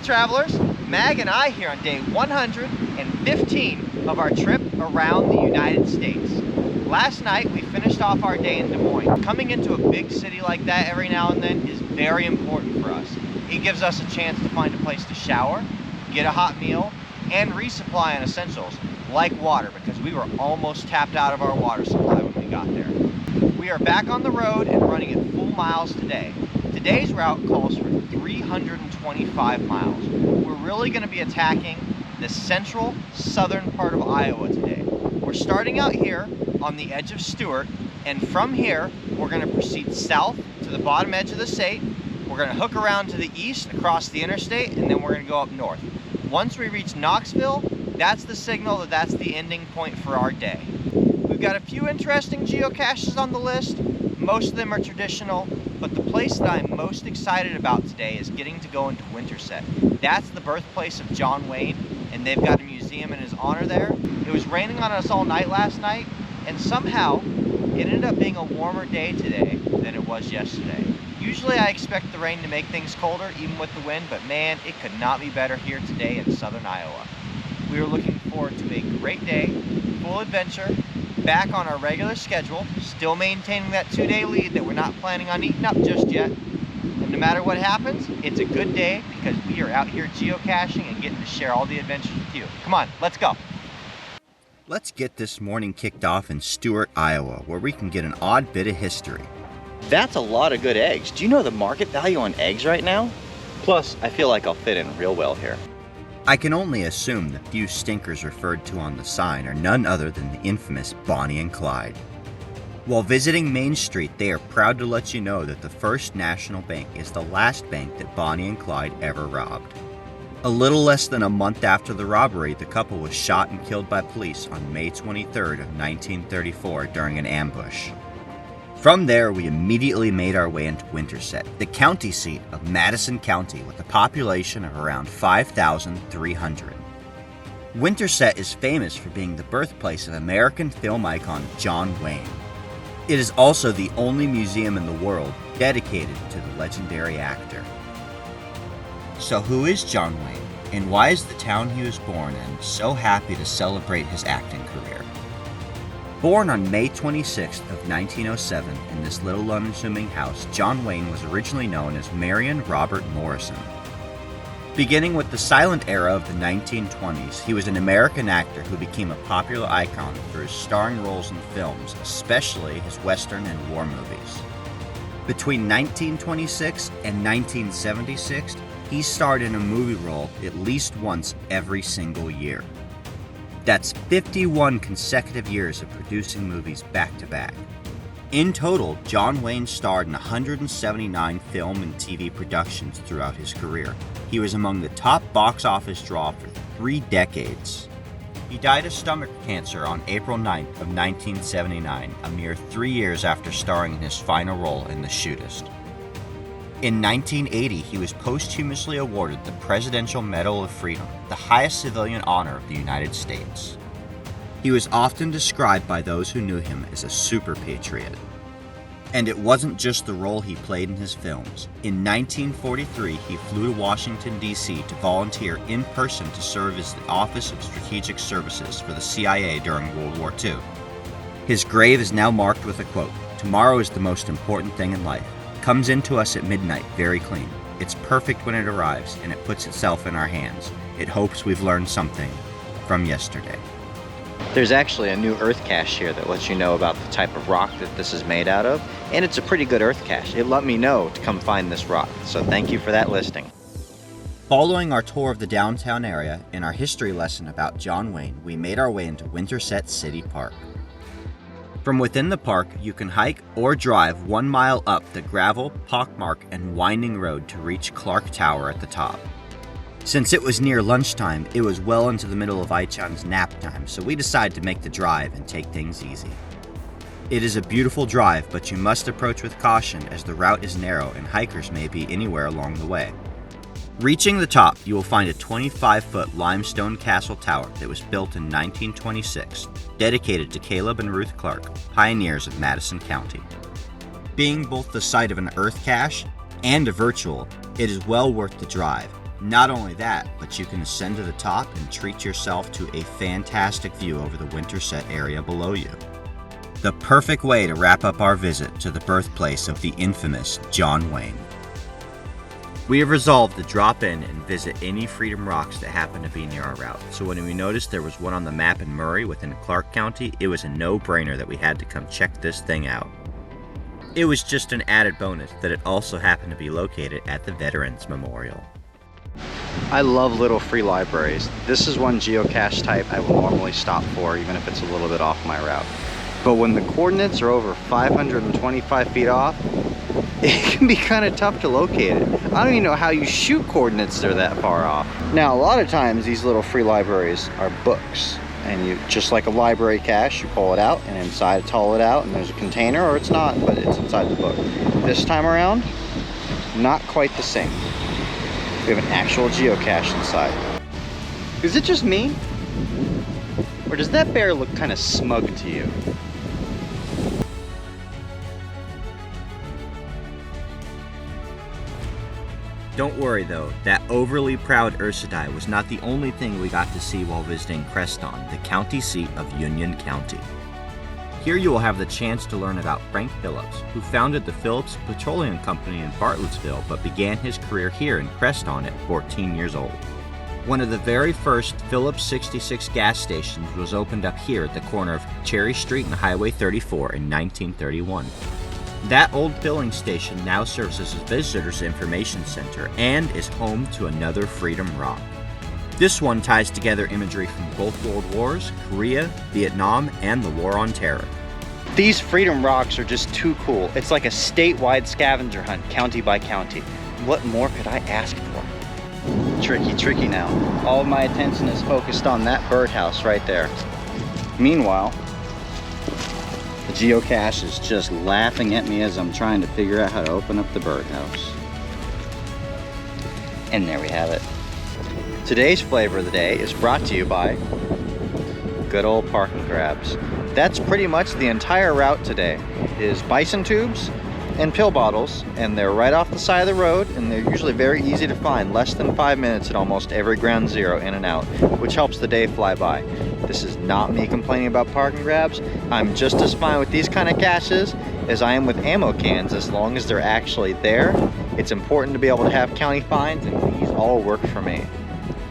travelers, Mag and I here on day 115 of our trip around the United States. Last night we finished off our day in Des Moines. Coming into a big city like that every now and then is very important for us. It gives us a chance to find a place to shower, get a hot meal, and resupply on essentials like water, because we were almost tapped out of our water supply when we got there. We are back on the road and running at full miles today. Today's route calls for 325 miles. We're really going to be attacking the central southern part of Iowa today. We're starting out here on the edge of Stewart, and from here we're going to proceed south to the bottom edge of the state. We're going to hook around to the east across the interstate, and then we're going to go up north. Once we reach Knoxville, that's the signal that that's the ending point for our day. We've got a few interesting geocaches on the list. Most of them are traditional, but the place that I'm most excited about today is getting to go into Winterset. That's the birthplace of John Wayne, and they've got a museum in his honor there. It was raining on us all night last night, and somehow it ended up being a warmer day today than it was yesterday. Usually I expect the rain to make things colder, even with the wind, but man, it could not be better here today in southern Iowa. We are looking forward to a great day, full adventure, back on our regular schedule, still maintaining that 2-day lead that we're not planning on eating up just yet. And no matter what happens, it's a good day because we are out here geocaching and getting to share all the adventures with you. Come on, let's go. Let's get this morning kicked off in Stewart, Iowa, where we can get an odd bit of history. That's a lot of good eggs. Do you know the market value on eggs right now? Plus, I feel like I'll fit in real well here. I can only assume the few stinkers referred to on the sign are none other than the infamous Bonnie and Clyde. While visiting Main Street, they are proud to let you know that the First National Bank is the last bank that Bonnie and Clyde ever robbed. A little less than a month after the robbery, the couple was shot and killed by police on May 23rd of 1934 during an ambush. From there, we immediately made our way into Winterset, the county seat of Madison County with a population of around 5,300. Winterset is famous for being the birthplace of American film icon John Wayne. It is also the only museum in the world dedicated to the legendary actor. So who is John Wayne, and why is the town he was born in so happy to celebrate his acting career? Born on May 26th of 1907 in this little unassuming house, John Wayne was originally known as Marion Robert Morrison. Beginning with the silent era of the 1920s, he was an American actor who became a popular icon for his starring roles in films, especially his Western and war movies. Between 1926 and 1976, he starred in a movie role at least once every single year. That's 51 consecutive years of producing movies back-to-back. In total, John Wayne starred in 179 film and TV productions throughout his career. He was among the top box office draw for 3 decades. He died of stomach cancer on April 9th of 1979, a mere 3 years after starring in his final role in The Shootist. In 1980, he was posthumously awarded the Presidential Medal of Freedom, the highest civilian honor of the United States. He was often described by those who knew him as a super patriot. And it wasn't just the role he played in his films. In 1943, he flew to Washington, D.C. to volunteer in person to serve as the Office of Strategic Services for the CIA during World War II. His grave is now marked with a quote, "Tomorrow is the most important thing in life. Comes into us at midnight very clean. It's perfect when it arrives, and it puts itself in our hands. It hopes we've learned something from yesterday." There's actually a new earth cache here that lets you know about the type of rock that this is made out of, and it's a pretty good earth cache. It let me know to come find this rock, so thank you for that listing. Following our tour of the downtown area and our history lesson about John Wayne, we made our way into Winterset City Park. From within the park, you can hike or drive 1 mile up the gravel, pockmarked, and winding road to reach Clark Tower at the top. Since it was near lunchtime, it was well into the middle of Aichan's nap time, so we decided to make the drive and take things easy. It is a beautiful drive, but you must approach with caution as the route is narrow and hikers may be anywhere along the way. Reaching the top, you will find a 25-foot limestone castle tower that was built in 1926, dedicated to Caleb and Ruth Clark, pioneers of Madison County. Being both the site of an earth cache and a virtual, it is well worth the drive. Not only that, but you can ascend to the top and treat yourself to a fantastic view over the Winterset area below you. The perfect way to wrap up our visit to the birthplace of the infamous John Wayne. We have resolved to drop in and visit any Freedom Rocks that happen to be near our route, so when we noticed there was one on the map in Murray within Clark County, it was a no-brainer that we had to come check this thing out. It was just an added bonus that it also happened to be located at the Veterans Memorial. I love little free libraries. This is one geocache type I will normally stop for, even if it's a little bit off my route. But when the coordinates are over 525 feet off, it can be kind of tough to locate it. I don't even know how you shoot coordinates that are that far off. Now, a lot of times these little free libraries are books, and you, just like a library cache, you pull it out, and inside it's hollowed out, and there's a container, or it's not, but it's inside the book. This time around, not quite the same. We have an actual geocache inside. Is it just me? Or does that bear look kind of smug to you? Don't worry though, that overly proud Ursidae was not the only thing we got to see while visiting Creston, the county seat of Union County. Here you will have the chance to learn about Frank Phillips, who founded the Phillips Petroleum Company in Bartlettsville but began his career here in Creston at 14 years old. One of the very first Phillips 66 gas stations was opened up here at the corner of Cherry Street and Highway 34 in 1931. That old filling station now serves as a visitor's information center and is home to another Freedom Rock. This one ties together imagery from both World Wars, Korea, Vietnam, and the War on Terror. These Freedom Rocks are just too cool. It's like a statewide scavenger hunt, county by county. What more could I ask for? Tricky now. All of my attention is focused on that birdhouse right there. Meanwhile, the geocache is just laughing at me as I'm trying to figure out how to open up the birdhouse. And there we have it. Today's flavor of the day is brought to you by good old Park and Grabs. That's pretty much the entire route today, is bison tubes and pill bottles, and they're right off the side of the road, and they're usually very easy to find, less than 5 minutes at almost every ground zero in and out, which helps the day fly by. This is not me complaining about Park and Grabs. I'm just as fine with these kind of caches as I am with ammo cans, as long as they're actually there. It's important to be able to have county finds, and these all work for me.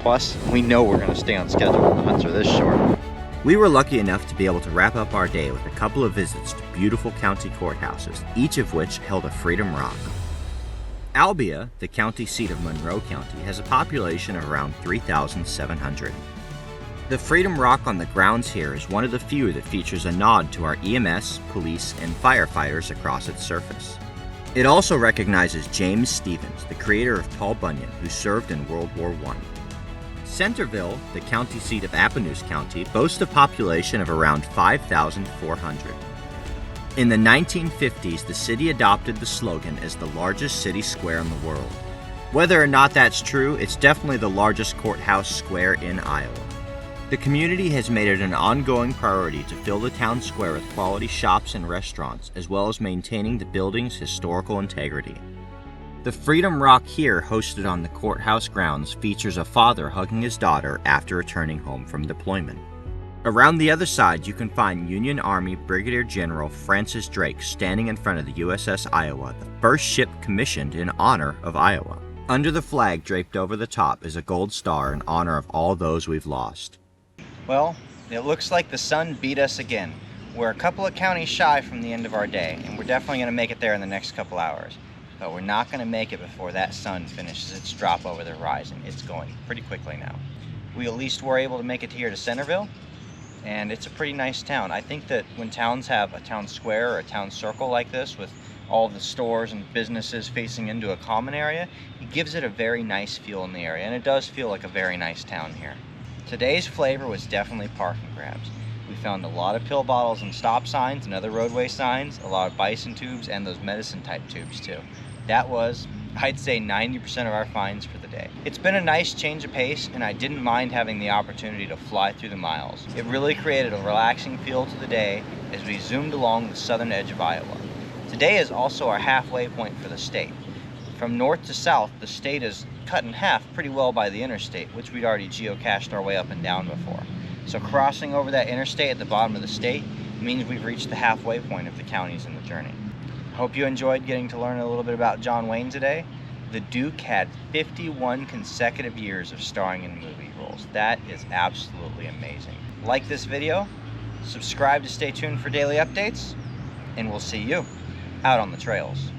Plus, we know we're going to stay on schedule when the hunts are this short. We were lucky enough to be able to wrap up our day with a couple of visits to beautiful county courthouses, each of which held a Freedom Rock. Albia, the county seat of Monroe County, has a population of around 3,700. The Freedom Rock on the grounds here is one of the few that features a nod to our EMS, police, and firefighters across its surface. It also recognizes James Stevens, the creator of Paul Bunyan, who served in World War I. Centerville, the county seat of Appanoose County, boasts a population of around 5,400. In the 1950s, the city adopted the slogan as the largest city square in the world. Whether or not that's true, it's definitely the largest courthouse square in Iowa. The community has made it an ongoing priority to fill the town square with quality shops and restaurants, as well as maintaining the building's historical integrity. The Freedom Rock here, hosted on the courthouse grounds, features a father hugging his daughter after returning home from deployment. Around the other side, you can find Union Army Brigadier General Francis Drake standing in front of the USS Iowa, the first ship commissioned in honor of Iowa. Under the flag draped over the top is a gold star in honor of all those we've lost. Well, it looks like the sun beat us again. We're a couple of counties shy from the end of our day, and we're definitely going to make it there in the next couple hours. But we're not going to make it before that sun finishes its drop over the horizon. It's going pretty quickly now. We at least were able to make it here to Centerville, and it's a pretty nice town. I think that when towns have a town square or a town circle like this with all the stores and businesses facing into a common area, it gives it a very nice feel in the area, and it does feel like a very nice town here. Today's flavor was definitely Park and Grabs. We found a lot of pill bottles and stop signs and other roadway signs, a lot of bison tubes, and those medicine type tubes too. That was, I'd say, 90% of our finds for the day. It's been a nice change of pace, and I didn't mind having the opportunity to fly through the miles. It really created a relaxing feel to the day as we zoomed along the southern edge of Iowa. Today is also our halfway point for the state. From north to south, the state is cut in half pretty well by the interstate, which we'd already geocached our way up and down before. So crossing over that interstate at the bottom of the state means we've reached the halfway point of the counties in the journey. Hope you enjoyed getting to learn a little bit about John Wayne today. The Duke had 51 consecutive years of starring in movie roles. That is absolutely amazing. Like this video, subscribe to stay tuned for daily updates, and we'll see you out on the trails.